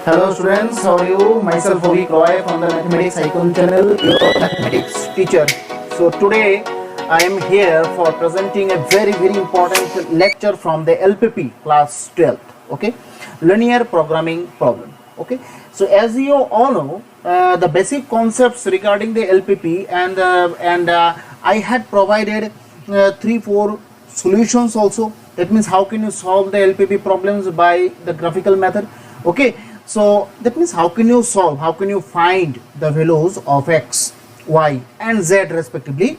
Hello students, how are you? Myself Ovik Roy from the Mathematics Icon channel, your mathematics teacher. So today I am here for presenting a very important lecture from the LPP class 12. Okay, linear programming problem. Okay, so as you all know, the basic concepts regarding the LPP and I had provided 3-4 solutions also. That means how can you solve the LPP problems by the graphical method. Okay, so that means how can you solve, how can you find the values of x, y and z respectively,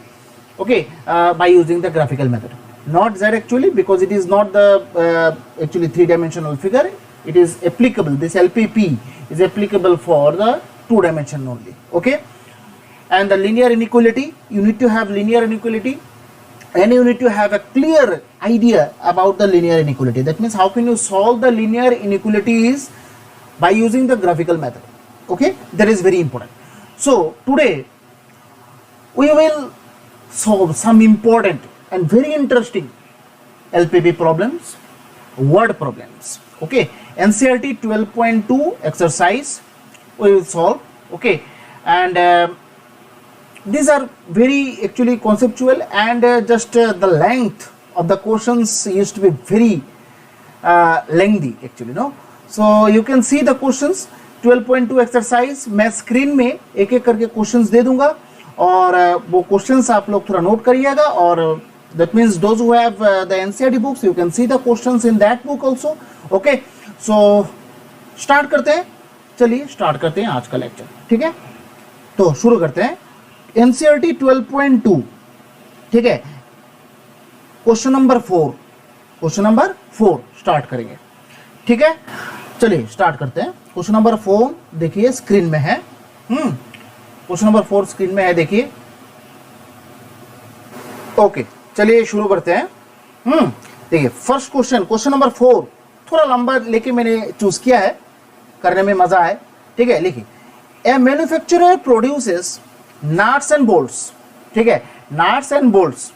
okay, by using the graphical method. Not z actually, because it is not the actually three-dimensional figure. It is applicable, this LPP is applicable for the two-dimension only. Okay, and the linear inequality, you need to have linear inequality and you need to have a clear idea about the linear inequality. That means how can you solve the linear inequalities by using the graphical method. Okay, that is very important. So today we will solve some important and very interesting LPP problems, word problems. Okay, NCERT 12.2 exercise we will solve. Okay, and these are very actually conceptual, and just the length of the questions used to be very lengthy actually, no. So you can see the questions 12.2 exercise मैं screen में एक एक करके questions दे दूंगा और वो questions आप लोग थोड़ा नोट करिएगा. और that means those who have the NCERT books, you can see the questions in that book also. Okay, so start करते हैं. चलिए स्टार्ट करते हैं आज का लेक्चर. ठीक है, तो शुरू करते हैं. NCERT 12.2. ठीक है, question number 4, question number 4 start करेंगे. ठीक है, चलिए स्टार्ट करते हैं. क्वेश्चन नंबर 4 देखिए स्क्रीन में है. क्वेश्चन नंबर 4 स्क्रीन में है, देखिए. ओके, चलिए शुरू करते हैं. देखिए फर्स्ट क्वेश्चन, क्वेश्चन नंबर 4 थोड़ा लंबा लेके मैंने चूज किया है, करने में मजा है. ठीक है, लिखिए. A manufacturer produces nuts and bolts. ठीक है, nuts and bolts.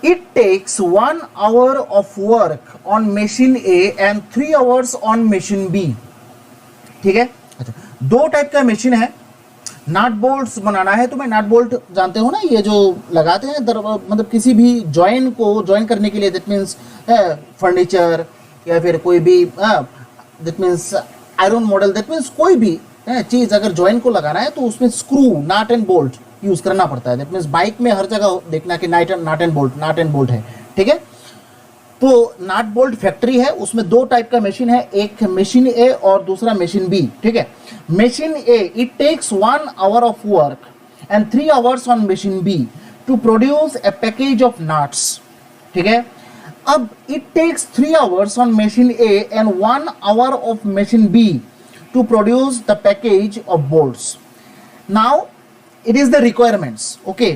It takes 1 hour of work on machine A and 3 hours on machine B. ठीक है, अच्छा, दो टाइप का मशीन है. नट बोल्ट्स बनाना है. तुम्हें नट बोल्ट जानते हो ना, ये जो लगाते हैं मतलब किसी भी जॉइन को जॉइन करने के लिए. दैट मीन्स फर्नीचर या फिर कोई भी that means iron model, that means कोई भी चीज अगर जॉइन को लगाना है तो उसमें screw, nut and bolt use करना पड़ता है. दैट मीन्स बाइक में हर जगह देखना कि नट एंड बोल्ट है. ठीक है, तो नट बोल्ट फैक्ट्री है, उसमें दो टाइप का मशीन है, एक मशीन ए और दूसरा मशीन बी. ठीक है, machine A it takes 1 hour of work and 3 hours on machine B to produce a package of nuts. ठीक है, अब it takes 3 hours on machine A and 1 hour of machine B to produce the package of bolts. Now it is the requirements. Okay,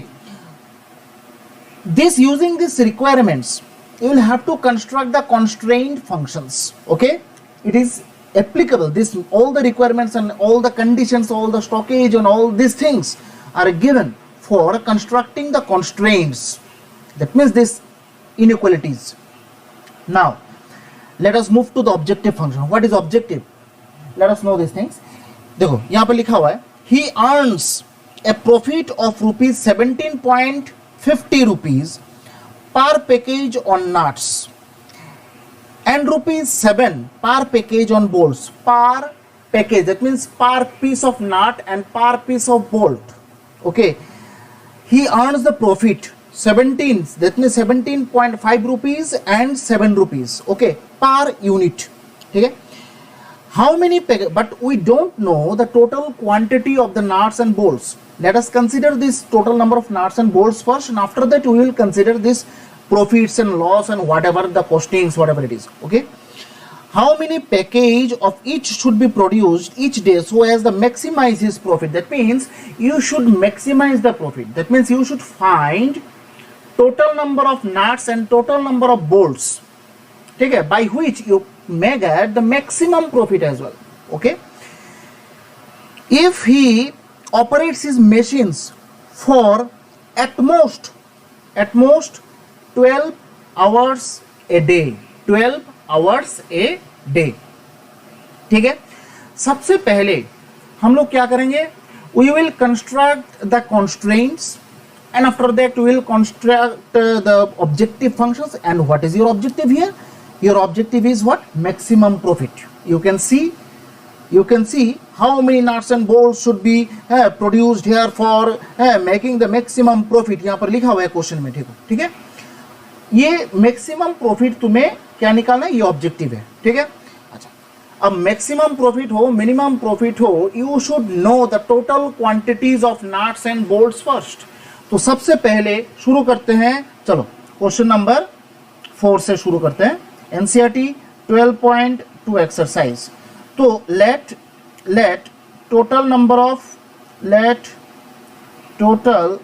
this using these requirements you will have to construct the constraint functions. Okay, it is applicable, this all the requirements and all the conditions, all the stockage and all these things are given for constructing the constraints. That means this inequalities. Now let us move to the objective function. What is objective? Let us know these things. देखो यहाँ पर लिखा हुआ है, he earns a profit of rupees 17.50 rupees per package on nuts and rupees 7 per package on bolts. Per package, that means per piece of nut and per piece of bolt. Okay, he earns the profit 17, that means 17.5 rupees and 7 rupees. Okay, per unit. ठीक है, how many but we don't know the total quantity of the nuts and bolts. Let us consider this total number of nuts and bolts first, and after that we will consider this profits and loss and whatever the costings, whatever it is. Okay, how many package of each should be produced each day so as to maximize his profit. That means you should maximize the profit. That means you should find total number of nuts and total number of bolts. ठीक है, by which you may get the maximum profit as well. Okay, if he operates his machines for at most 12 hours a day, 12 hours a day. ठीक है, सबसे पहले हम लोग क्या करेंगे, we will construct the constraints and after that we will construct the objective functions. And what is your objective here? Your objective is what? Maximum profit. You can see how many nuts and bolts should be produced here for making the maximum profit. यहाँ पर लिखा हुआ है question में, ठीक है, ये maximum profit तुम्हें क्या निकालना है, ये ऑब्जेक्टिव है, ठीक है। अच्छा, अब मैक्सिमम प्रॉफिट हो, मिनिमम प्रॉफिट हो, you should know the total quantities of nuts and bolts first. तो सबसे पहले शुरू करते हैं, चलो क्वेश्चन नंबर 4 से शुरू करते हैं, एनसीईआरटी 12.2 एक्सरसाइज। तो let total number of total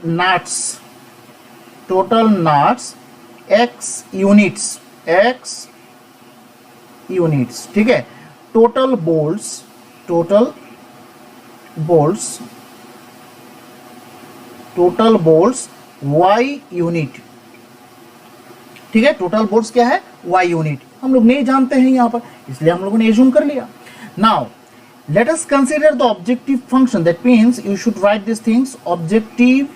nuts x units, ठीक है, टोटल बोल्ट्स y यूनिट, ठीक है, टोटल बोल्ट्स क्या है, y यूनिट, हम लोग नहीं जानते हैं यहां पर, इसलिए हम लोगों ने एज्यूम कर लिया। Now let us consider the objective function, that means you should write this things, objective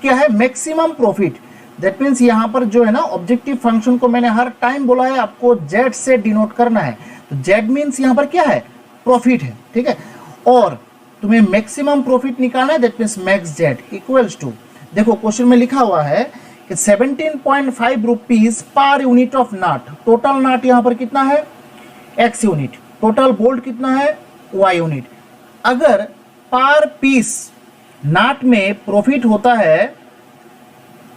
क्या है, मैक्सिमम प्रॉफिट। दैट मींस यहां पर जो है ना, ऑब्जेक्टिव फंक्शन को मैंने हर टाइम बोला है आपको z से डिनोट करना है, तो z मींस यहां पर क्या है, प्रॉफिट है, ठीक है, और तुम्हें मैक्सिमम प्रॉफिट निकालना है, that means max Z equals to, देखो क्वेश्चन में लिखा हुआ है कि 17.5 rupees per unit of nut, total nut यहां पर कितना है, x यूनिट, टोटल बोल्ट कितना है, y यूनिट। अगर पर पीस नट में प्रॉफिट होता है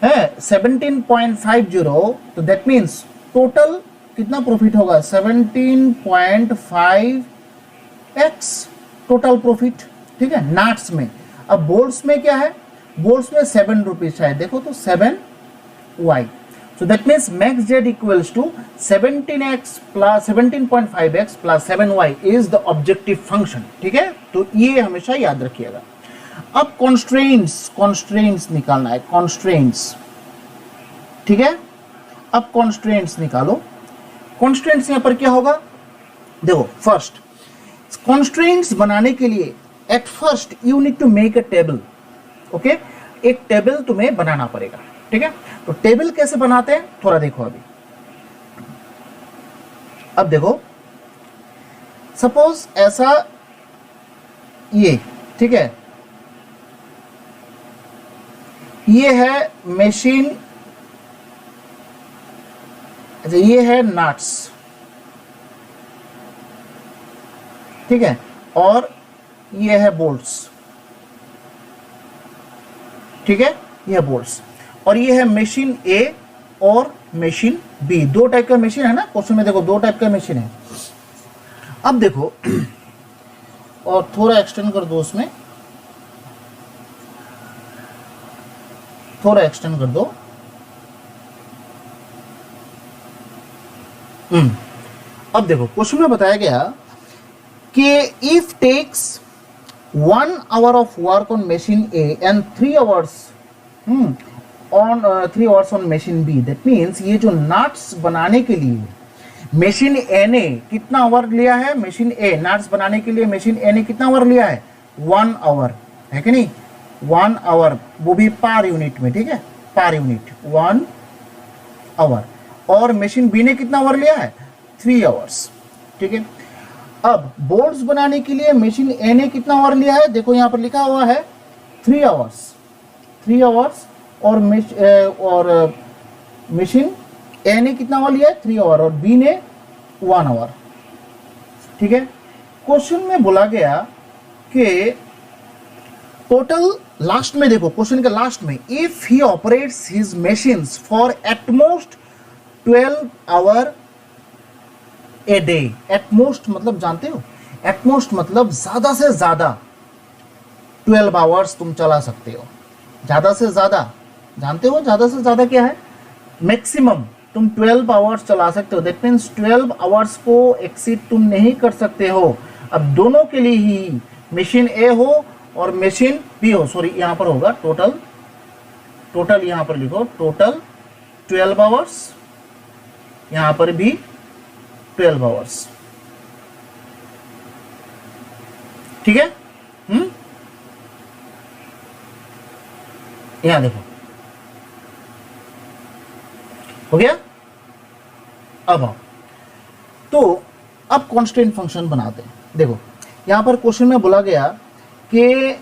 17.50, तो दैट मींस टोटल कितना प्रॉफिट होगा, 17.5x टोटल प्रॉफिट, ठीक है, नट्स में। अब बोल्ट्स में क्या है, बोल्ट्स में 7 रुपीज है, देखो तो 7y, so that means max z equals to 17.5x plus 7y is the objective function, ठीक है, तो ये हमेशा याद रखिएगा। अब constraints निकालना है, constraints, ठीक है, अब constraints निकालो। constraints यहां पर क्या होगा, देखो फर्स्ट constraints बनाने के लिए at first you need to make a table, okay, एक टेबल तुम्हें बनाना पड़ेगा, ठीक है। तो टेबल कैसे बनाते हैं थोड़ा देखो अभी। अब देखो सपोज ऐसा ये, ठीक है, ये है मशीन, अच्छा ये है नट्स, ठीक है, और ये है बोल्ट्स, ठीक है, ये बोल्ट्स, और ये है मशीन ए और मशीन बी, दो टाइप का मशीन है ना क्वेश्चन में, देखो दो टाइप का मशीन है। अब देखो और थोड़ा एक्सटेंड कर दो, उसमें थोड़ा एक्सटेंड कर दो। अब देखो क्वेश्चन में बताया गया कि if takes 1 hour of work on machine A and 3 hours on 3 hours on machine B, that means ये जो नट्स बनाने के लिए मशीन ए ने कितना आवर लिया है, मशीन ए नट्स बनाने के लिए मशीन ए ने कितना आवर लिया है, 1 hour है कि नहीं, 1 hour, वो भी पर यूनिट में, ठीक है, पर यूनिट 1 hour, और मशीन बी ने कितना आवर लिया है, 3 hours, ठीक है। अब बोर्ड्स बनाने के लिए मशीन ए ने कितना आवर लिया है, देखो यहां पर लिखा हुआ है 3 hours, और मशीन ए ने कितना आवर लिया है, 3 hour, और बी ने 1 hour, ठीक है। क्वेश्चन में बोला गया कि टोटल, लास्ट में देखो क्वेश्चन के लास्ट में, if he operates his machines for at most 12 hour a day, at most मतलब जानते हो, एटमोस्ट मतलब ज्यादा से ज्यादा 12 hours तुम चला सकते हो, ज्यादा से ज्यादा, जानते हो ज्यादा से ज्यादा क्या है, मैक्सिमम तुम 12 hours चला सकते हो, दैट मीन्स 12 hours को एक्सीड तुम नहीं कर सकते हो। अब दोनों के लिए ही मशीन ए हो और मशीन बी हो, सॉरी यहां पर होगा टोटल, यहां पर लिखो टोटल 12 आवर्स, यहां पर भी 12 आवर्स। ठीक है, यहां देखो हो गया। अब आओ, तो अब कांस्टेंट फंक्शन बनाते हैं। देखो यहां पर क्वेश्चन में बोला गया कि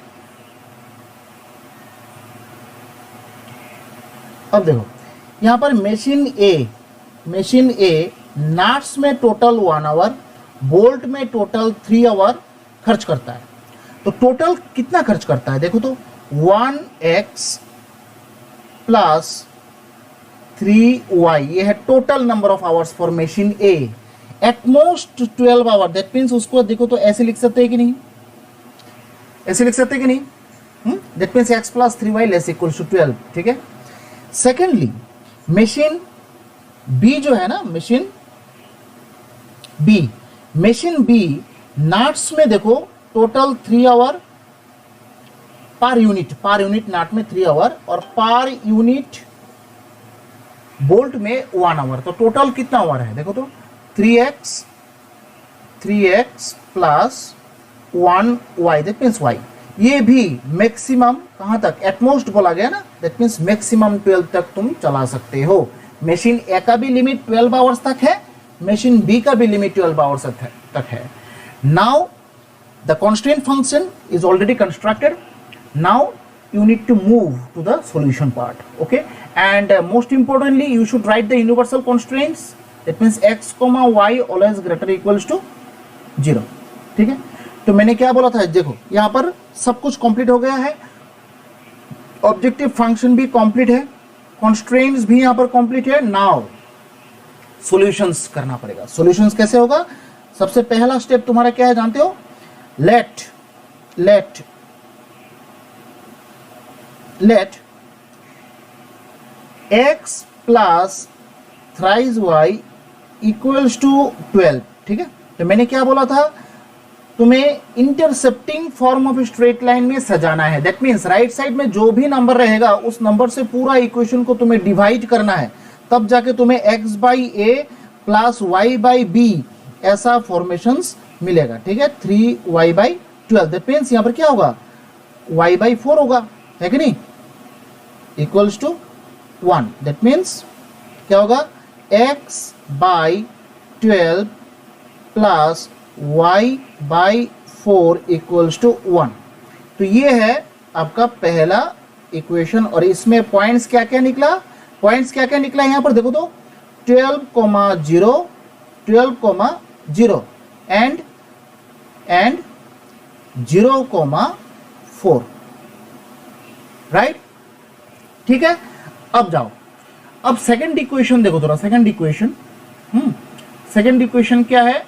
अब देखो यहां पर मशीन ए नाट्स में टोटल 1 आवर, बोल्ट में टोटल 3 आवर खर्च करता है। तो टोटल कितना खर्च करता है देखो तो 1x प्लस 3y, ये है total number of hours for machine A. At most 12 hour, that means उसको देखो तो ऐसे लिख सकते हैं कि नहीं, ऐसे लिख सकते हैं कि नहीं, that means x plus 3y less equals to 12। ठीक है। सेकेंडली मशीन बी जो है ना, मशीन बी नाट्स में देखो टोटल 3 आवर पर यूनिट नाट में 3 आवर और पर यूनिट बोल्ट में 1 आवर। तो टोटल कितना आवर है देखो तो 3x plus 1y, that means y। ये भी मैक्सिमम कहां तक, एटमोस्ट बोला गया ना, दैट मीन्स मैक्सिमम 12 तक तुम चला सकते हो। मशीन ए का भी लिमिट 12 आवर्स तक है, मशीन बी का भी लिमिट 12 आवर्स तक है। Now the constant function is already constructed, now you need to move to the solution part, okay? And most importantly you should write the universal constraints, that means x comma y always greater equals to 0। ठीक है, तो मैंने क्या बोला था, देखो यहां पर सब कुछ कंप्लीट हो गया है, ऑब्जेक्टिव फंक्शन भी कंप्लीट है, constraints भी यहां पर कंप्लीट है। नाउ सॉल्यूशंस करना पड़ेगा। सॉल्यूशंस कैसे होगा, सबसे पहला स्टेप तुम्हारा क्या है जानते हो, let x plus thrice y equals to 12। ठीक है, तो मैंने क्या बोला था, तुम्हें intercepting form of straight line में सजाना है। दैट मीन्स राइट साइड में जो भी नंबर रहेगा उस नंबर से पूरा इक्वेशन को तुम्हें डिवाइड करना है, तब जाके तुम्हें x by A plus y by B ऐसा फॉर्मेशंस मिलेगा। ठीक है, 3y बाई 12, दैट मीन्स यहां पर क्या होगा, y बाई 4 होगा, है कि नहीं, इक्वल्स टू 1। दैट मीन्स क्या होगा, x by 12 plus y by 4 equals to 1। तो ये है आपका पहला इक्वेशन। और इसमें पॉइंट्स क्या क्या निकला, यहां पर देखो तो 12,0 12,0 एंड 0,4, राइट। ठीक है, अब जाओ, अब सेकंड इक्वेशन देखो थोड़ा, सेकंड इक्वेशन क्या है,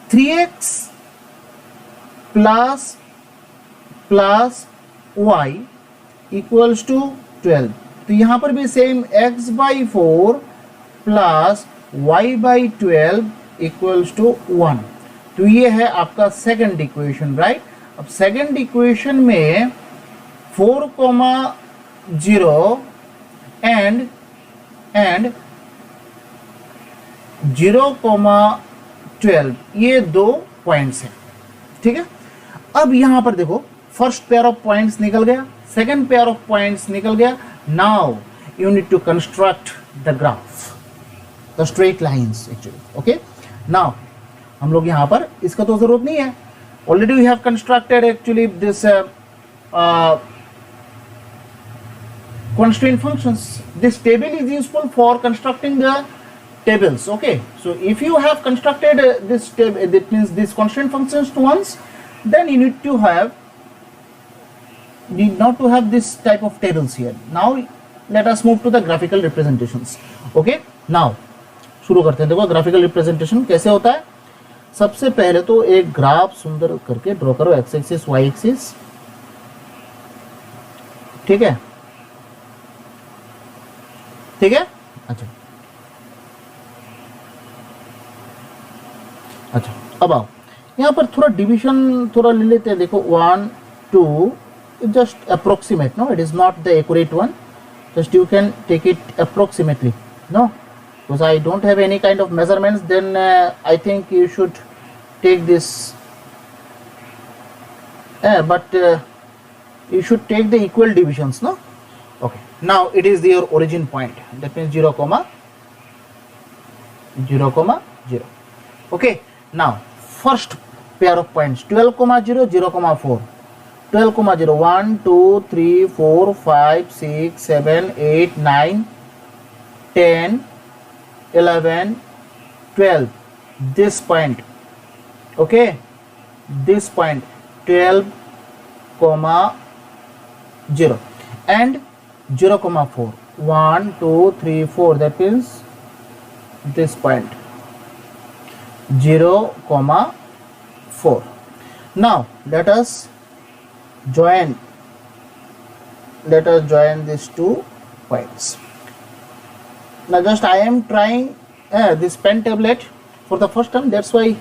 3x plus y equals to 12। तो यहां पर भी same x by 4 plus y by 12 equals to 1। तो ये है आपका सेकंड इक्वेशन, राइट। अब सेकंड इक्वेशन में 4,0 एंड 0,12 ये दो पॉइंट्स हैं। ठीक है, अब यहां पर देखो फर्स्ट पेयर ऑफ पॉइंट्स निकल गया, सेकंड पेयर ऑफ पॉइंट्स निकल गया। Now you need to construct the graph, the straight lines actually, okay. Now हम लोग यहां पर, इसका तो जरूरत नहीं है, already we have constructed actually this constraint functions. This table is useful for constructing the tables, okay. So if you have constructed this table, that means this constraint functions once, then you need not to have this type of tables here. Now let us move to the graphical representations, okay. Now शुरू करते हैं। देखो graphical representation कैसे होता है, सबसे पहले तो एक ग्राफ सुंदर करके ड्रॉ करो, एक्स एक्सिस वाई एक्सिस, ठीक है, ठीक है। अच्छा, अब आओ यहाँ पर थोड़ा डिवीजन थोड़ा ले लेते हैं। देखो 1 2 just approximate, no it is not the accurate one, just you can take it approximately. No, because I don't have any kind of measurements, then I think you should take this, but you should take the equal divisions, no? Okay, now it is your origin point, that means 0 comma 0 comma 0. Okay, now first pair of points 12 comma 0, 0 comma 4. 12 comma 0, 1 2 3 4 5 6 7 8 9 10 11 12. This point, okay, this point 12 comma 0 and 0 comma 4, 1 2 3 4, that means this point 0 comma 4. Now let us join these 2 points. Now just I am trying this pen tablet for the first time, that's why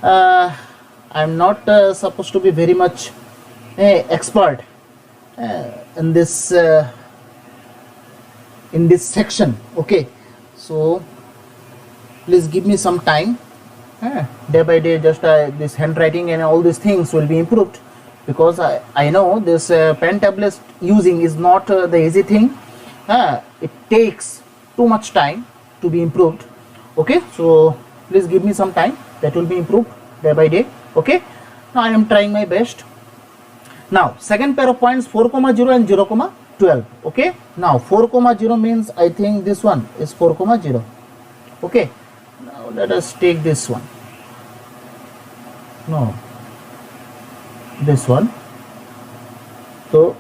I am not supposed to be very much expert in this section. Okay, so please give me some time. Day by day, just this handwriting and all these things will be improved, because I know this pen tablet using is not the easy thing. It takes too much time to be improved. Okay, so please give me some time, that will be improved day by day. Okay, now I am trying my best. Now second pair of points 4 comma 0 and 0 comma 12. Okay, now 4 comma 0 means I think this one is 4 comma 0. Okay, now let us take this one. No, this one. So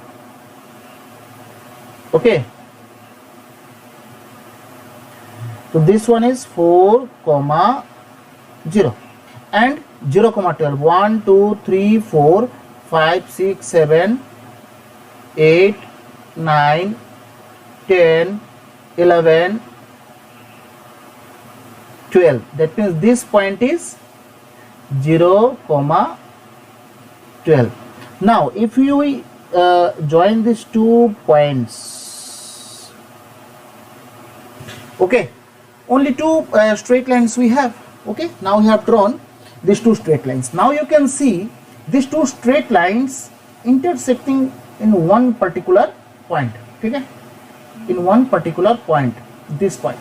okay, so this one is 4 comma 0 and 0 comma 12, 1 2 3 4 5 6 7 8 9 10 11 12. That means this point is 0 comma 12. Now if you join these 2 points, okay, only 2 straight lines we have. Okay, now we have drawn these 2 straight lines. Now you can see these 2 straight lines intersecting in one particular point. Okay, in one particular point, this point.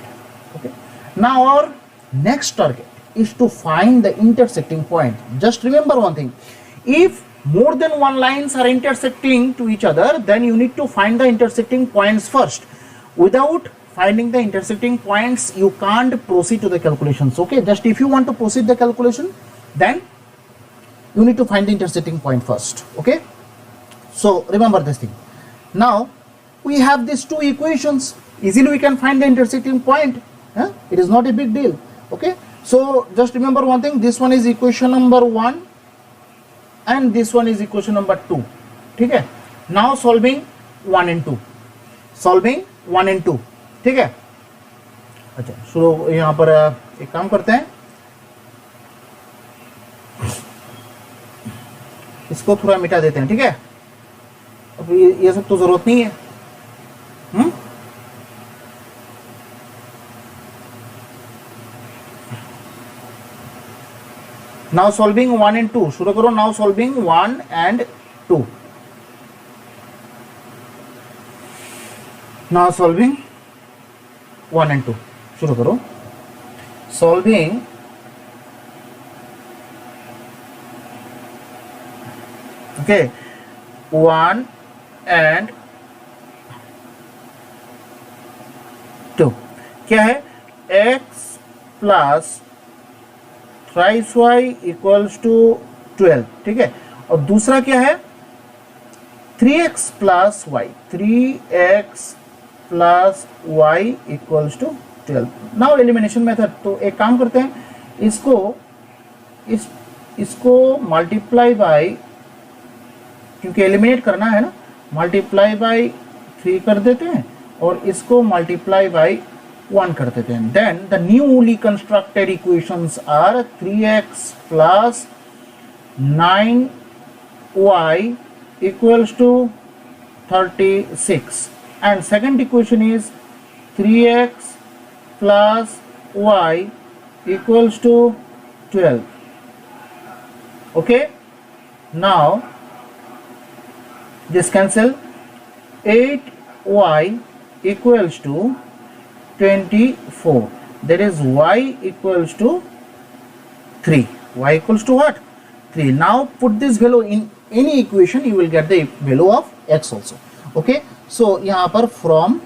Okay, now our next target is to find the intersecting point. Just remember one thing, if more than one lines are intersecting to each other, then you need to find the intersecting points first. Without finding the intersecting points, you can't proceed to the calculations. Okay, just if you want to proceed the calculation, then you need to find the intersecting point first. Okay, so remember this thing. Now we have these 2 equations, easily we can find the intersecting point. It is not a big deal. Okay, so just remember one thing, this one is equation number 1 and this one is equation number 2. Okay, now solving 1 and 2, solving 1 and 2. ठीक है, अच्छा शुरू यहाँ पर एक काम करते हैं, इसको थोड़ा मिटा देते हैं. ठीक है, अब ये सब तो जरूरत नहीं है. नाउ सॉल्विंग 1 एंड 2 शुरू करो. Now solving 1 and 2. Now solving 1 and 2 शुरू करो. सॉल्विंग ओके 1 and 2 क्या है, x plus thrice y equals to 12. ठीक है, और दूसरा क्या है 3x plus y, 3x plus y equals to 12. Now elimination method. तो एक काम करते हैं, इसको मल्टीप्लाई बाय, क्योंकि एलिमिनेट करना है ना, मल्टीप्लाई बाय 3 कर देते हैं और इसको मल्टीप्लाई बाय 1 कर देते हैं. Then the newly constructed equations are 3x plus 9y equals to 36. and second equation is 3x plus y equals to 12. Okay, now this cancel. 8y equals to 24, that is y equals to 3. Y equals to what? 3. Now put this value in any equation, you will get the value of x also. Okay, so यहाँ पर from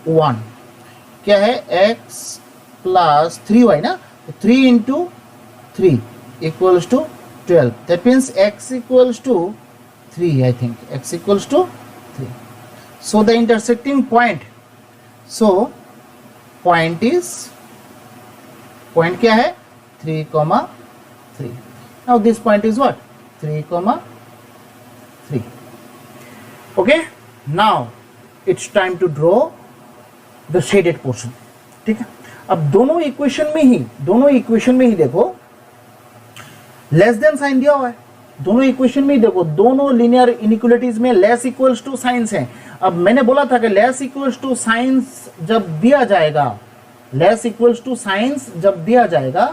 1 क्या है, x plus 3y ना, 3 into 3 equals to 12. That means x equals to 3. I think x equals to 3. So the intersecting point, so point क्या है, 3, 3. Now this point is what, 3, 3. Okay, now it's time to draw the shaded portion. ठीक है, अब दोनों equation में ही देखो less than sign दिया हुआ है. दोनों इक्वेशन में ही देखो, दोनों लीनियर इनइक्वालिटीज में लेस इक्वल्स टू साइंस है. अब मैंने बोला था कि लेस इक्वल्स टू साइंस जब दिया जाएगा, लेस इक्वल्स टू साइंस जब दिया जाएगा,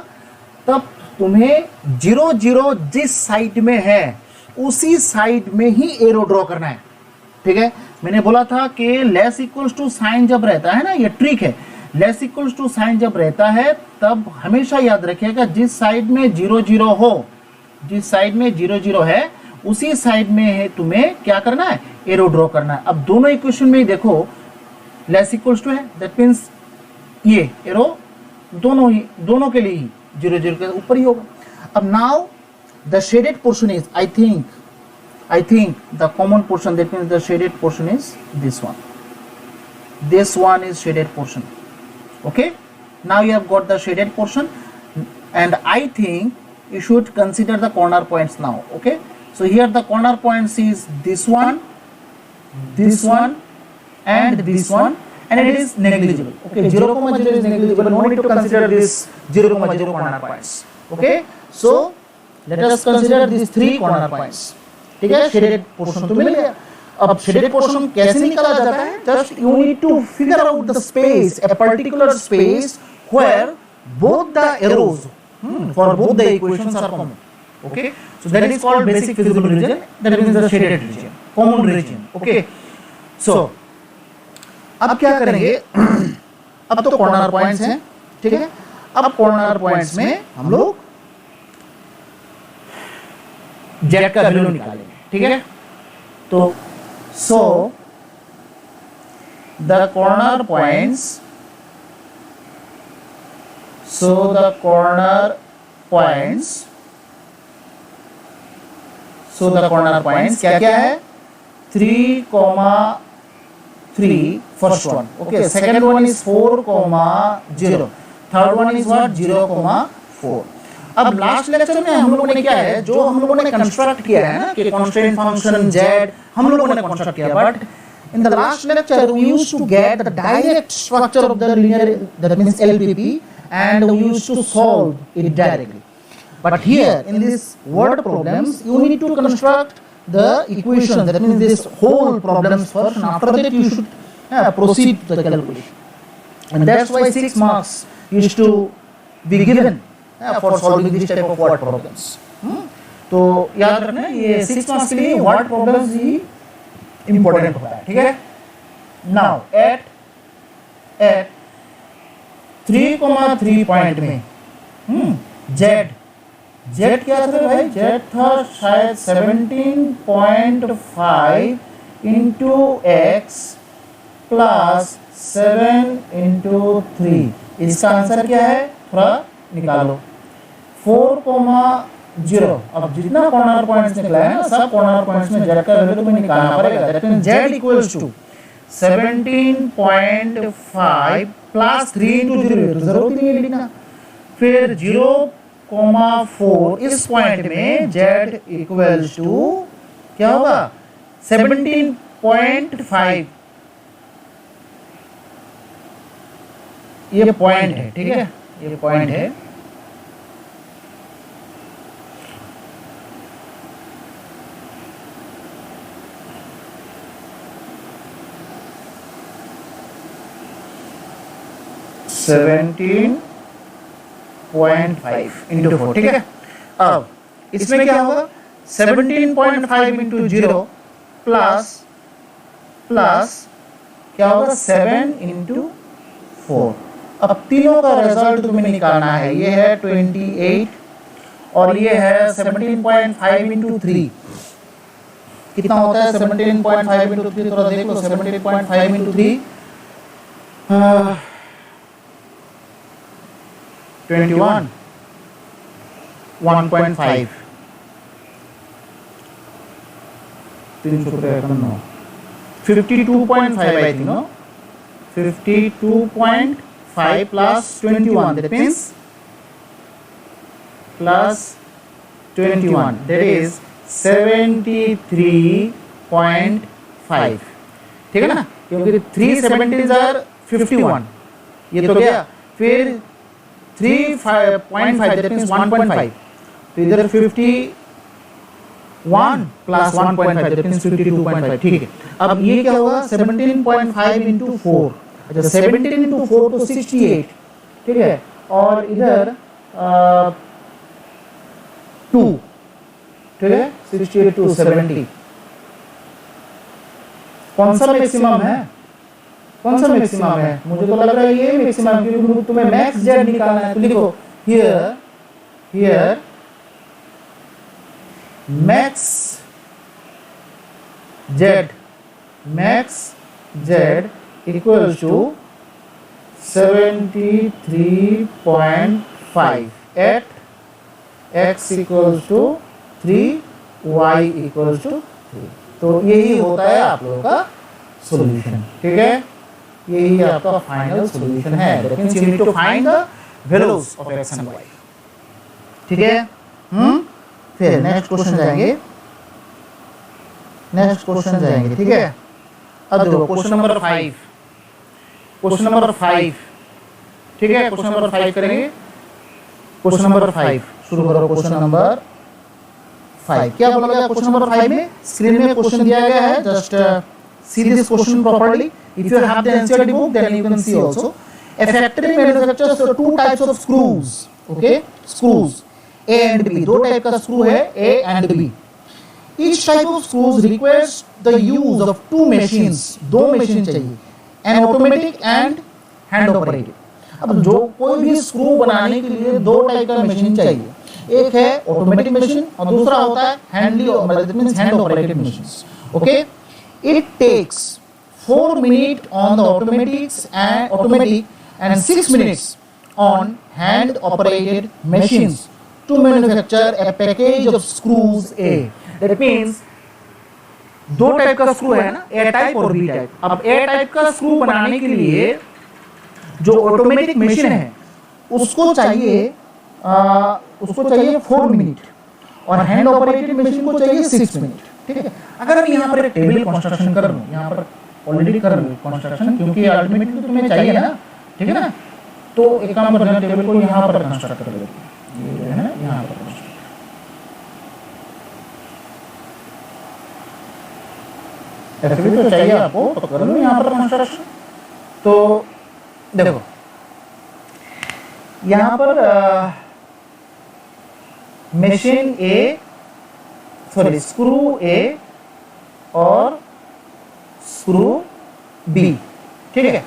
तब तुम्हें 0, 0 जिस साइड में है उसी साइड में ही एरो ड्रॉ करना है. ठीक है, मैंने बोला था कि लेस इक्वल्स टू साइन जब रहता है ना, ये ट्रिक है, लेस इक्वल्स टू साइन जब रहता है तब हमेशा याद रखिएगा जिस साइड में 0, 0 हो, जिस साइड में 0, 0 है उसी साइड में है तुम्हें क्या करना है, एरो ड्रॉ करना है. अब दोनों इक्वेशन में ही देखो लेस इक्वल्स टू है, दैट मींस ये एरो दोनों के लिए 0, 0 के ऊपर ही होगा. अब now the shaded portion is I think the common portion, that means the shaded portion is this one. This one is shaded portion. Okay, now you have got the shaded portion, and I think you should consider the corner points now. Okay, so here the corner points is this one, and this one, and it is negligible. Okay, 0,0 is negligible, no need to consider this 0,0 corner points. Okay, so let us consider these 3 corner points. ठीक है, shaded portion तो मिल गया. अब shaded portion कैसे निकाला जाता है, just you need to figure out the space, a particular space where both the arrows for both the equations are common. Okay, so that is called basic feasible region, that means the shaded region, common region. Okay, so अब क्या करेंगे, अब तो corner points हैं. ठीक है, अब corner points में हम लोग जेड का वैल्यू निकालेंगे. ठीक है, तो सो द कॉर्नर पॉइंट्स, क्या क्या है, 3, 3 first one. Okay, second one is 4, 0, third one is what, 0,4. अब लास्ट लेक्चर में हम लोगों ने क्या है, जो हम लोगों ने कंस्ट्रक्ट किया है ना कि कांस्टेंट फंक्शन z हम लोगों ने कंस्ट्रक्ट किया, but in the last lecture we used to get the direct structure of the linear, that means LPP, and we used to solve it directly. But here in this word problems you need to construct the equation, that means this whole problems first, and after that you should proceed to the calculation. And that's why 6 marks used to be given for solving this type of word problems. तो याद रखना ये 6 marks के लिए word problems ही important होता है. ठीक है, नाउ एट 3,3 पॉइंट में जेड क्या था भाई, जेड था शायद 17.5 इंटू एक्स प्लस 7 इंटू 3. इसका आंसर क्या है, थोड़ा निकालो. 4,0. अब जितना कॉर्नर पॉइंट्स निकला है ना, सब कॉर्नर पॉइंट्स में जेड का वैल्यू तुम्हें निकालना पड़ेगा. That means Z equals to 17.5 प्लस 3 इंटू 0, तो जरूरत नहीं है लिखना. फिर 0,4 इस पॉइंट में जेड इक्वल्स टू क्या होगा, 17.5. ये पॉइंट है. ठीक है, ये पॉइंट है. 17.5 इंटू 4, ठीक है। अब इसमें क्या होगा, 17.5 इंटू 0 प्लस क्या होगा 7 इंटू 4। अब तीनों का रिजल्ट तुम्हें निकालना है, ये है 28 और ये है 17.5 इंटू 3, कितना होता है 17.5 इंटू 3, थोड़ा देख लो, 17.5 into 3 21 1.5 52.5 I think, no 52.5 plus 21, that means plus 21, that is 73.5, ठीक है ना, क्योंकि 3 70s are 51, ये तो गया, फिर 3.5 that means 1.5, तो इधर 51 plus 1.5 that means 52.5, ठीक है। अब ये क्या होगा 17.5 into 4, अच्छा 17 into 4 तो 68, ठीक है, और इधर 2, ठीक है, 68 to 70, कौन सा मैक्सिमम है, कौन सा मैक्सिमम है, मुझे तो लग रहा है ये मैक्सिमम, क्योंकि तुम्हें मैक्स जेड निकालना है, तो लिखो here max Z equals to 73.5 at x equals to 3, y equals to 3। तो यही होता है आप लोगों का सॉल्यूशन, ठीक है, यही आपका फाइनल सॉल्यूशन है। That means you need to find the values of x and y, ठीक है। फिर नेक्स्ट क्वेश्चन जाएंगे, ठीक है। अब देखो क्वेश्चन नंबर 5, ठीक है, क्वेश्चन नंबर 5 करेंगे। क्वेश्चन नंबर 5 शुरू करो। क्वेश्चन नंबर 5 क्या बोला गया क्वेश्चन नंबर 5 में, स्क्रीन में क्वेश्चन दिया गया है, just see this question properly. If you have the NCERT book then you can see also. A factory manufactures two types of screws, okay, screws A and B, दो type का screw है A and B। Each type of screws requires the use of two machines, दो machine चाहिए, an automatic and hand operated। अब जो कोई भी screw बनाने के लिए दो टाइप का मशीन चाहिए, एक है ऑटोमेटिक मशीन और दूसरा होता है hand operated machines, okay. It takes 4 minutes on the automatic and 6 minutes on hand operated machines to manufacture a package of screws A। That means दो टाइप का स्क्रू है ना, ए टाइप और बी टाइप। अब ए टाइप का screw बनाने के लिए जो ऑटोमेटिक मशीन है उसको चाहिए 4 मिनट और हैंड ऑपरेटेड मशीन को चाहिए 6 मिनट, ठीक है। अगर मैं यहाँ पर एक टेबल कंस्ट्रक्शन कर लूँ, यहाँ पर ऑलरेडी कर लूँ कंस्ट्रक्शन, क्योंकि अल्टीमेटली तुम्हें चाहिए ना, ठीक है ना, तो एक काम करना, टेबल को यहाँ पर कंस्ट्रक्ट कर लेते हैं, ये जो है ना यहाँ पर एक्चुअली तो चाहिए आपको, तो कर लो यहाँ पर कंस्ट्रक्शन। तो देखो यहाँ पर मशीन स्क्रू ए और स्क्रू बी, ठीक है।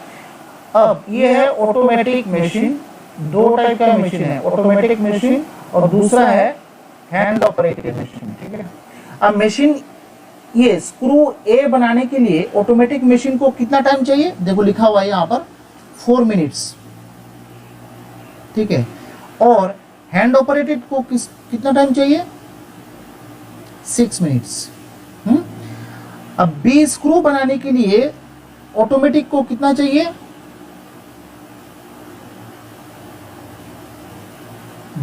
अब ये है ऑटोमेटिक मशीन, दो टाइप का मशीन है, ऑटोमेटिक मशीन और दूसरा है हैंड ऑपरेटेड मशीन, ठीक है। अब मशीन ये स्क्रू ए बनाने के लिए ऑटोमेटिक मशीन को कितना टाइम चाहिए, देखो लिखा हुआ है यहाँ पर 4 मिनट्स, ठीक है। और हैंड ऑपरेटेड को कितना टाइम चाहिए 6 मिनट्स। अब बी स्क्रू बनाने के लिए ऑटोमेटिक को कितना चाहिए,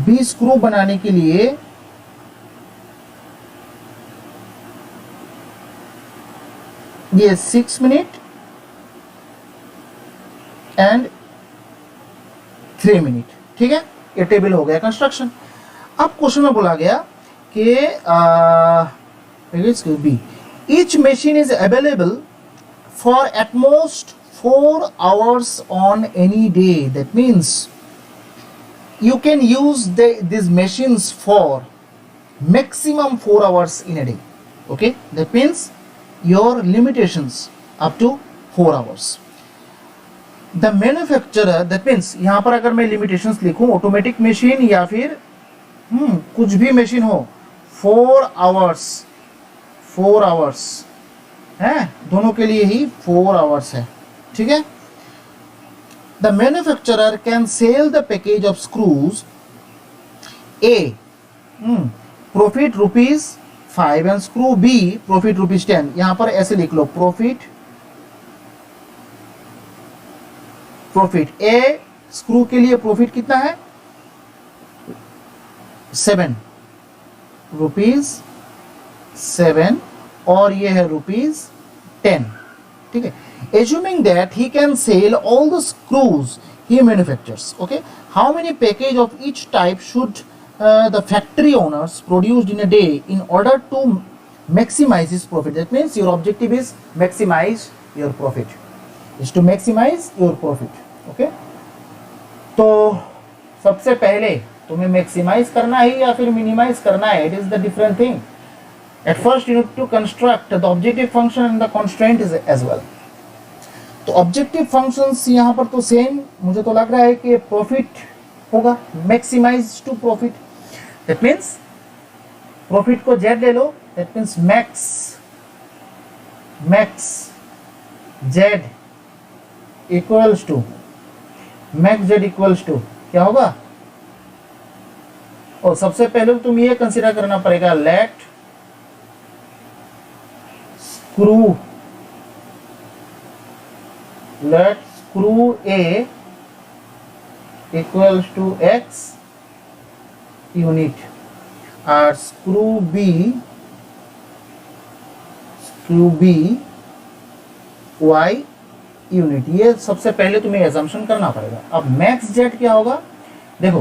बी स्क्रू बनाने के लिए ये 6 मिनट एंड 3 मिनट, ठीक है। ये टेबल हो गया कंस्ट्रक्शन। अब क्वेश्चन में बोला गया कि be each machine is available for at most 4 hours on any day. That means you can use these machines for maximum 4 hours in a day. Okay, that means your limitations up to 4 hours. The manufacturer, that means यहाँ पर अगर मैं limitations लिखूं automatic machine या फिर कुछ भी machine हो, 4 hours है, दोनों के लिए ही 4 hours है. ठीक है. The manufacturer can sell the package of screws A profit ₹5 and screw B profit ₹10. यहां पर ऐसे लिख लो, प्रॉफिट A स्क्रू के लिए प्रॉफिट कितना है, 7 ₹7 और ये है ₹10. ठीक है. Assuming that he can sell all the screws he manufactures. Okay, how many package of each type should the factory owners produced in a day in order to maximize his profit? That means your objective is maximize your profit, is to maximize your profit. Okay, तो सबसे पहले तुम्हें maximise करना है या फिर minimize करना है, it is the different thing. At first you need to construct the objective function and the constraint is as well. तो ऑब्जेक्टिव फंक्शंस यहाँ पर तो सेम, मुझे तो लग रहा है कि प्रॉफिट होगा, maximise to profit. That means profit को जेड ले लो, that means max Z equals to क्या होगा. और सबसे पहले तुम ये कंसीडर करना पड़ेगा, late screw A equals to X unit और screw B Y यूनिट. ये सबसे पहले तुम्हें एजम्पशन करना पड़ेगा. अब मैक्स जेड क्या होगा, देखो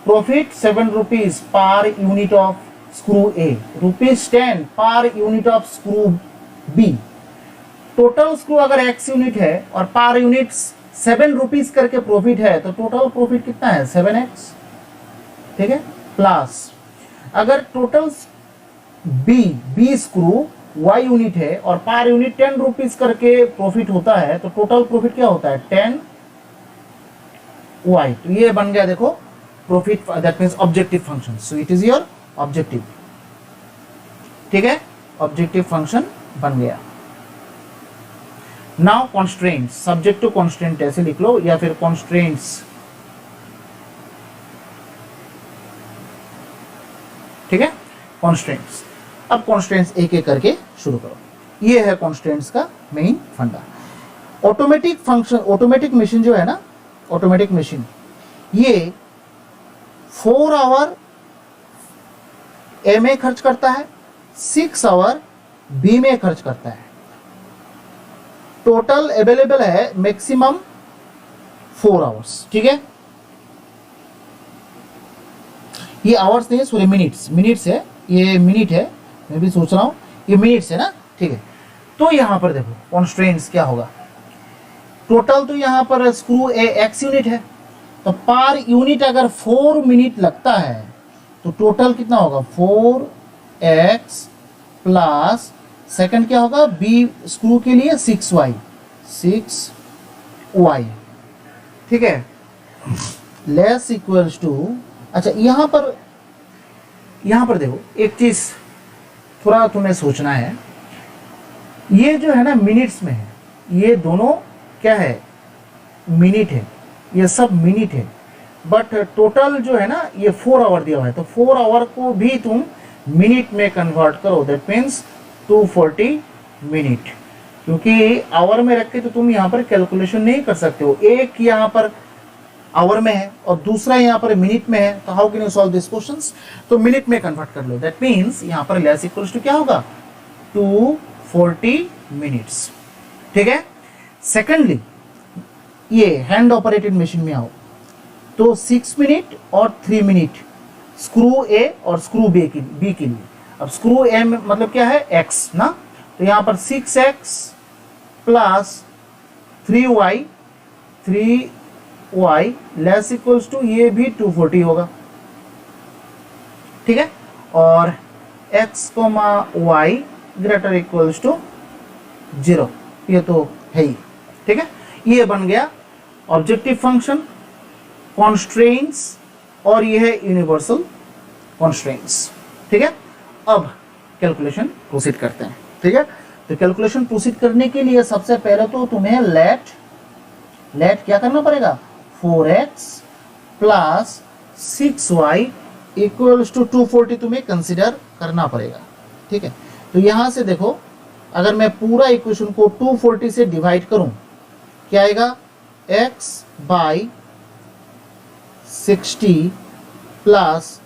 profit 7 rupees per unit of screw A, ₹10 पर unit of screw B. Total screw अगर X यूनिट है और पर यूनिट 7 रुपीज करके प्रॉफिट है, तो टोटल प्रॉफिट कितना है, 7x. ठीक है. प्लस अगर total B screw Y unit है और पर यूनिट 10 रुपीज करके प्रॉफिट होता है, तो टोटल प्रॉफिट क्या होता है, 10y. तो ये बन गया देखो profit, that means objective function. So it is your objective. ठीक है, ऑब्जेक्टिव फंक्शन बन गया. Now constraints, subject to constraint ऐसे लिख लो, या फिर कॉन्स्ट्रेंट्स. ठीक है, कॉन्स्ट्रेंट्स. अब कॉन्स्ट्रेंट्स एक एक करके शुरू करो. ये है कॉन्स्ट्रेंट्स का मेन फंडा. ऑटोमेटिक फंक्शन, ऑटोमेटिक मशीन जो है ना, ऑटोमेटिक मशीन ये 4 आवर ए में खर्च करता है, 6 आवर बी में खर्च करता है. टोटल अवेलेबल है मैक्सिमम 4 आवर्स. ठीक है, ये आवर्स नहीं, सॉरी मिनट्स है, ये मिनट है, मैं भी सोच रहा हूं ये मिनट्स है ना. ठीक है, तो यहां पर देखो कॉन्स्ट्रेंट्स क्या होगा. टोटल तो यहां पर स्क्रू ए एक्स यूनिट है, तो पर यूनिट अगर 4 मिनट लगता है तो टोटल कितना होगा, 4x प्लस सेकंड क्या होगा, बी स्क्रू के लिए 6y. ठीक है, लेस इक्वल्स टू. अच्छा यहां पर देखो एक चीज थोड़ा तुम्हें सोचना है. ये जो है ना मिनट्स में है, ये दोनों क्या है, मिनट है, ये सब मिनट है. बट टोटल जो है ना ये 4 आवर दिया हुआ है, तो 4 आवर को भी तुम मिनट में कन्वर्ट करो. दैट मीन्स 240 मिनट, क्योंकि आवर में रख के तो तुम यहाँ पर कैलकुलेशन नहीं कर सकते हो. एक यहाँ पर आवर में है और दूसरा यहाँ पर मिनट में है, तो how can you solve this questions. तो मिनट में कन्वर्ट कर लो. दैट मीन्स यहाँ पर लेस इक्वल्स टू क्या होगा, 240 मिनट्स. ठीक है. सेकेंडली ये हैंड ऑपरेटेड मशीन में आओ, तो 6 मिनट और 3 मिनट स्क्रू ए और स्क्रू बी के लिए. अब स्क्रू ए मतलब क्या है, एक्स ना, तो यहाँ पर 6x plus 3y less equals to ये भी 240 होगा, ठीक है, और x comma y greater equals to 0, ये तो है ही, ठीक है। ये बन गया ऑब्जेक्टिव फंक्शन, कॉन्स्ट्रेंट्स, और ये है यूनिवर्सल कॉन्स्ट्रेंट्स, ठीक है। अब कैलकुलेशन प्रोसीड करते हैं, ठीक है। तो कैलकुलेशन प्रोसीड करने के लिए सबसे पहले तो तुम्हें लेट क्या करना पड़ेगा, 4x plus 6y equals to 240 तुम्हें कंसिडर करना पड़ेगा, ठीक है। तो यहां से देखो, अगर मैं पूरा इक्वेशन को 240 से डिवाइड करूं, क्या आएगा, x by 60 plus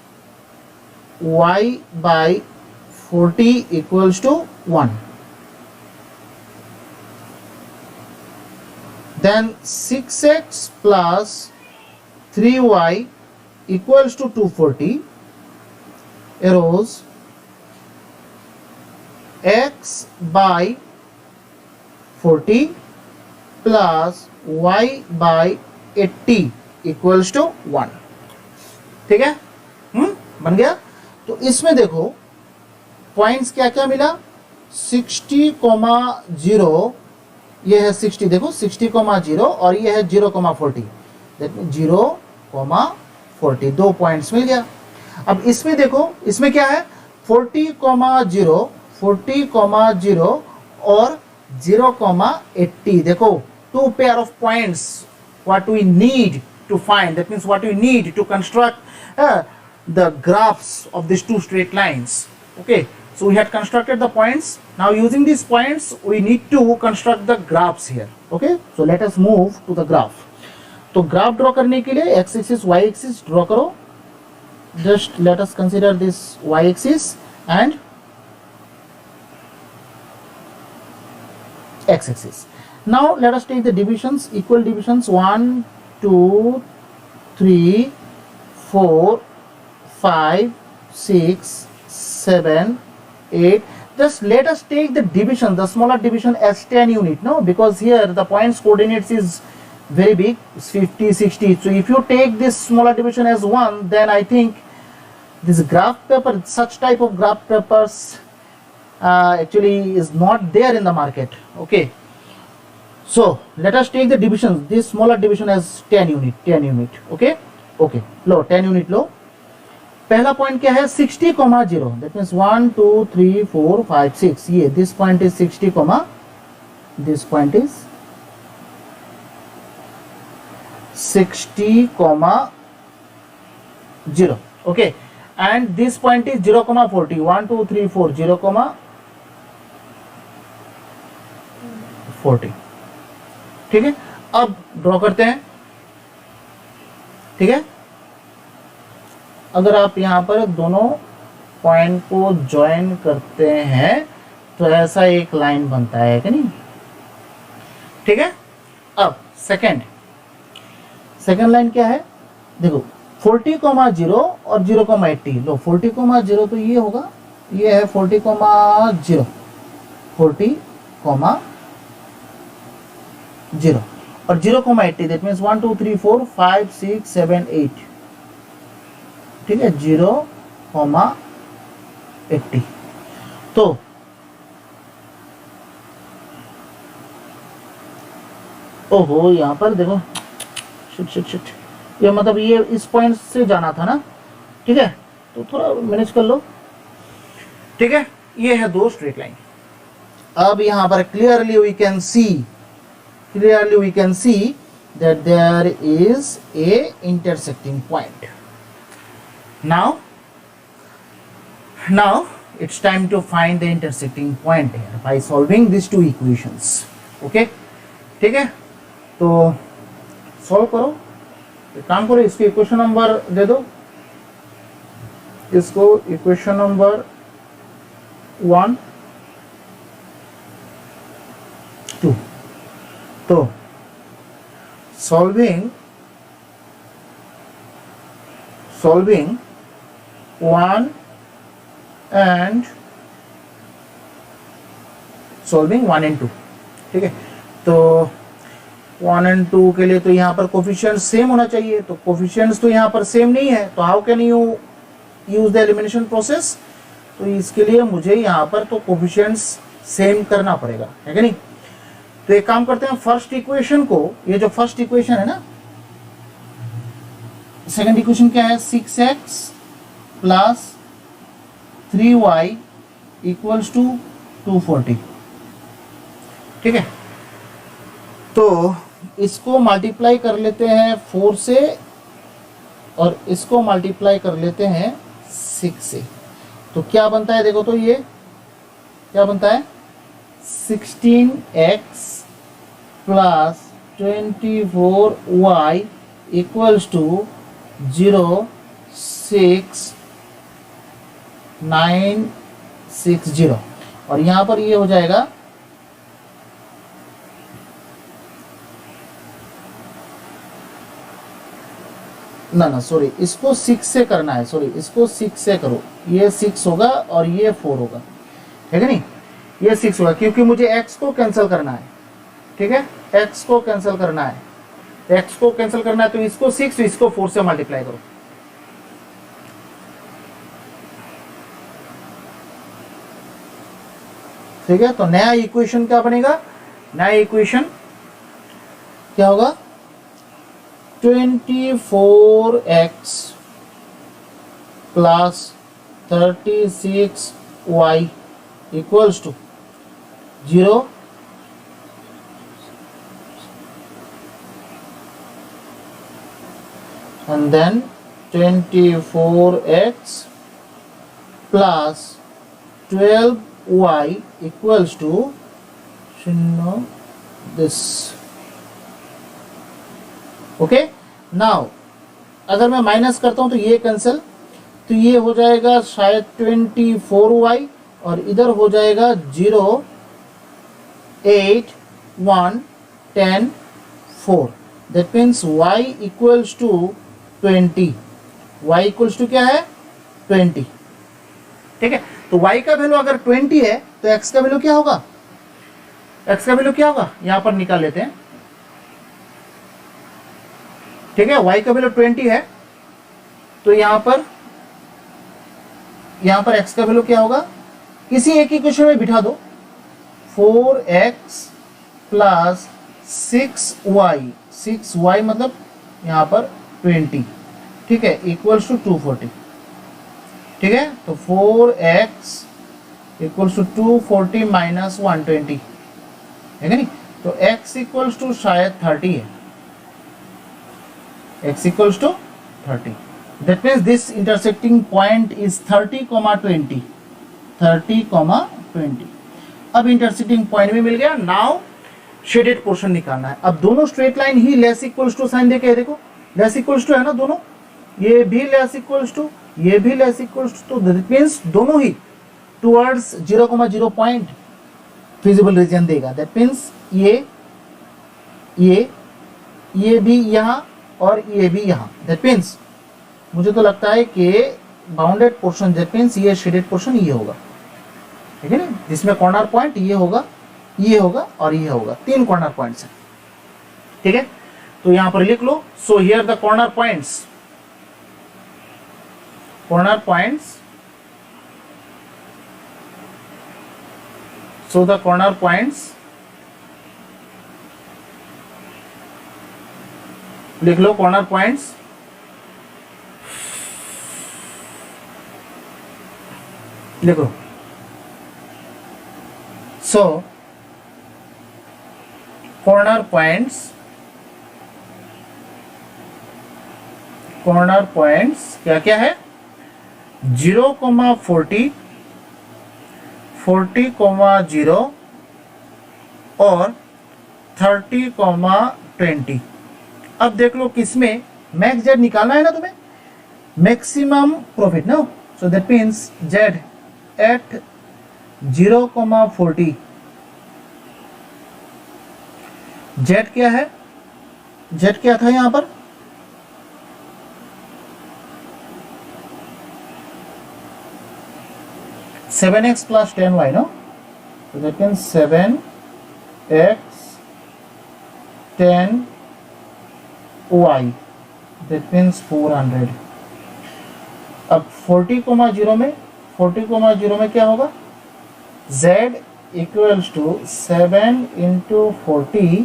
y by 40 equals to 1, then 6x plus 3y equals to 240 arose x by 40 plus y by 80 equals to 1, ठीक है। बन गया। तो इसमें देखो पॉइंट्स क्या क्या मिला, 60,0, ये है 60, देखो 60,0 और ये है 0,40, 0,40, 2 पॉइंट्स मिल गया। अब इसमें देखो, इसमें क्या है, 40,0, 40,0 और 0,80, देखो 2 pair of points what we need to find, that means what we need to construct the graphs of these two straight lines, okay. So we had constructed the points, now using these points we need to construct the graphs here, okay. So let us move to the graph. तो graph draw करने के लिए x axis y axis draw करो, just let us consider this y axis and x axis. Now let us take the divisions, equal divisions, 1 2 3 4 5 6 7 8. Just let us take the division, the smaller division, as 10 unit, no, because here the points coordinates is very big, 50 60. So if you take this smaller division as 1, then I think this graph paper, such type of graph papers actually is not there in the market, okay. So let us take the divisions, this smaller division as 10 unit, okay, okay. Low 10 unit लो। पहला point क्या है, 60,0, that means 1 2 3 4 5 6, ये this point is 60, this point is 60,0, okay, and this point is 0,40, 1 2 3 4, 0,40, ठीक है। अब draw करते हैं, ठीक है। अगर आप यहां पर दोनों पॉइंट को ज्वाइन करते हैं तो ऐसा एक लाइन बनता है कि नहीं, ठीक है। अब सेकंड लाइन क्या है, देखो 40,0 और 0,80, लो 40,0 तो ये होगा, ये है 40,0, 40,0 और 0,80, दैट मीन्स 1 2 3 4 5 6 7 8, ठीक है, 0,80। तो ओहो, यहां पर देखो, शिट, ये मतलब ये इस पॉइंट से जाना था ना, ठीक है, तो थोड़ा मैनेज कर लो, ठीक है। ये है दो स्ट्रेट लाइन। अब यहां पर clearly we can see that there is a intersecting point. Now it's time to find the intersecting point here by solving these two equations, okay, ठीक है। तो सॉल्व करो, एक काम करो, इसको इक्वेशन नंबर दे दो, इसको इक्वेशन नंबर 1 2। तो solving 1 and 2, ठीक है। तो 1 एंड 2 के लिए तो यहाँ पर कोफिशिएंट सेम होना चाहिए, तो कोफिशिएंट्स तो यहाँ पर सेम नहीं है, तो how can you use the elimination process? तो इसके लिए मुझे यहाँ पर तो कोफिशिएंट्स सेम करना पड़ेगा, है कि नहीं? तो एक काम करते हैं, फर्स्ट इक्वेशन को, ये जो फर्स्ट इक्वेशन है ना, सेकंड इक्वेशन क्या है? 6x plus 3y equals to 240, ठीक है? तो इसको मल्टीप्लाई कर लेते हैं 4 से और इसको मल्टीप्लाई कर लेते हैं 6 से, तो क्या बनता है? देखो तो ये क्या बनता है? 16x plus 24y equals to 06960, और यहां पर ये हो जाएगा ना सॉरी, इसको 6 से करना है, सॉरी इसको 6 से करो, ये 6 होगा और ये 4 होगा, है कि नहीं? ये 6 होगा क्योंकि मुझे x को कैंसिल करना है, ठीक है? x को कैंसिल करना है, x को कैंसिल करना है, तो इसको 6 तो इसको 4 से मल्टीप्लाई करो, ठीक है? तो नया इक्वेशन क्या बनेगा? नया इक्वेशन क्या होगा? 24x plus 36y equals to 0 and then 24x plus 12y equals to this. Okay, now अगर मैं माइनस करता हूं तो ये कैंसिल, तो ये हो जाएगा शायद 24y और इधर हो जाएगा 0 8 1 10 4, that means y equals to 20, y equals to क्या है? 20, ठीक है? तो y का वैल्यू अगर 20 है तो x का वैल्यू क्या होगा? x का वैल्यू क्या होगा? यहां पर निकाल लेते हैं, ठीक है? y का वैल्यू 20 है, तो यहां पर x का वैल्यू क्या होगा? किसी एक इक्वेशन में बिठा दो, 4x प्लस 6y मतलब यहां पर 20, ठीक है? इक्वल्स टू 240, ठीक है? तो 4x इक्वल्स टू 240 माइनस 120, है नहीं? तो x इक्वल्स टू शायद 30 है, x equals to 30. That means this intersecting point is 30, 20. 30, 20. अब इंटरसेक्टिंग पॉइंट भी मिल गया। नाउ शेडेड पोर्शन निकालना है। अब दोनों स्ट्रेट लाइन ही लेस इक्वल्स टू साइन देके, देखो लेस इक्वल्स टू है ना दोनों, ये भी लेस इक्वल्स टू, ये भी less equals to, that means दोनों ही टुवर्ड्स 0,0 पॉइंट फिजिबल रीजन देगा। दैट मींस ये भी यहाँ और ये भी यहाँ। दैट मीन्स मुझे तो लगता है कि बाउंडेड पोर्शन, दैट मीन्स ये शेडेड पोर्शन ये होगा, ठीक है ना, जिसमें कॉर्नर पॉइंट ये होगा और ये होगा, 3 कॉर्नर पॉइंट्स हैं, ठीक है। तो यहां पर लिख लो, so here the corner points so the corner points, लिख लो कॉर्नर पॉइंट्स, लिखो। सो कॉर्नर पॉइंट्स क्या क्या है? 0,40, 40,0 और 30,20। अब देख लो किसमें मैक्स जेड निकालना है ना तुम्हें, मैक्सिमम प्रॉफिट ना। So that means Z at 0,40, Z क्या है, जेड क्या था यहां पर, seven X plus 10y, no. So that means 7x 10y, that means 400। अब 40,0 में 40,0 में क्या होगा, z equals to 7 into 40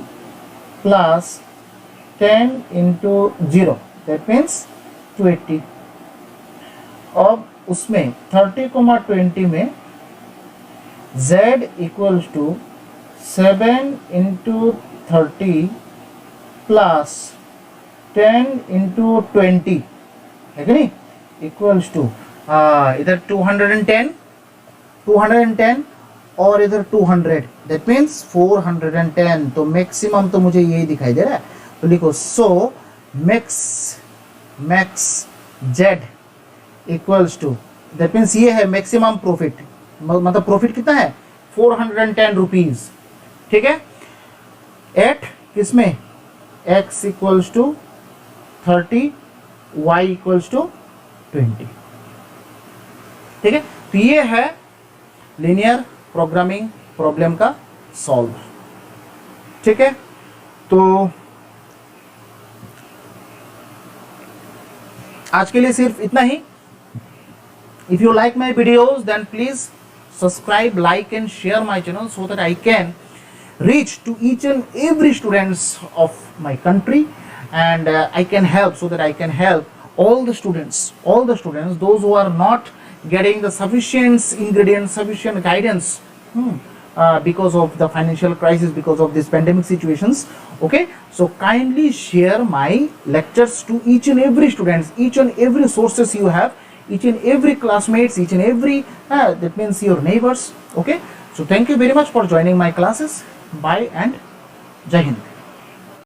plus 10 into 0, that means 280। अब उसमें 30,20 में z equals to 7 into 30 plus 10 into 20 है कि नहीं, इक्वल्स टू इधर 210 और इधर 200, दैट मीन्स 410। तो मैक्सिमम तो मुझे यही दिखाई दे रहा है, तो लिखो so max Z equals to, that means ये है मैक्सिमम प्रॉफिट, मतलब प्रॉफिट कितना है 410 रुपीज, ठीक है। एट किसमें, x equals to 30, y equals to 20, ठीक है। तो ये है लीनियर प्रोग्रामिंग प्रॉब्लम का सॉल्व, ठीक है। तो आज के लिए सिर्फ इतना ही। If you like my videos then please subscribe, like and share my channel so that I can reach to each and every students of my country, and I can help, so that I can help all the students those who are not getting the sufficient ingredients, sufficient guidance because of the financial crisis, because of this pandemic situations. Okay, so kindly share my lectures to each and every students, each and every sources you have, each and every classmates, each and every that means your neighbors. Okay, so thank you very much for joining my classes. Bye and Jai Hind.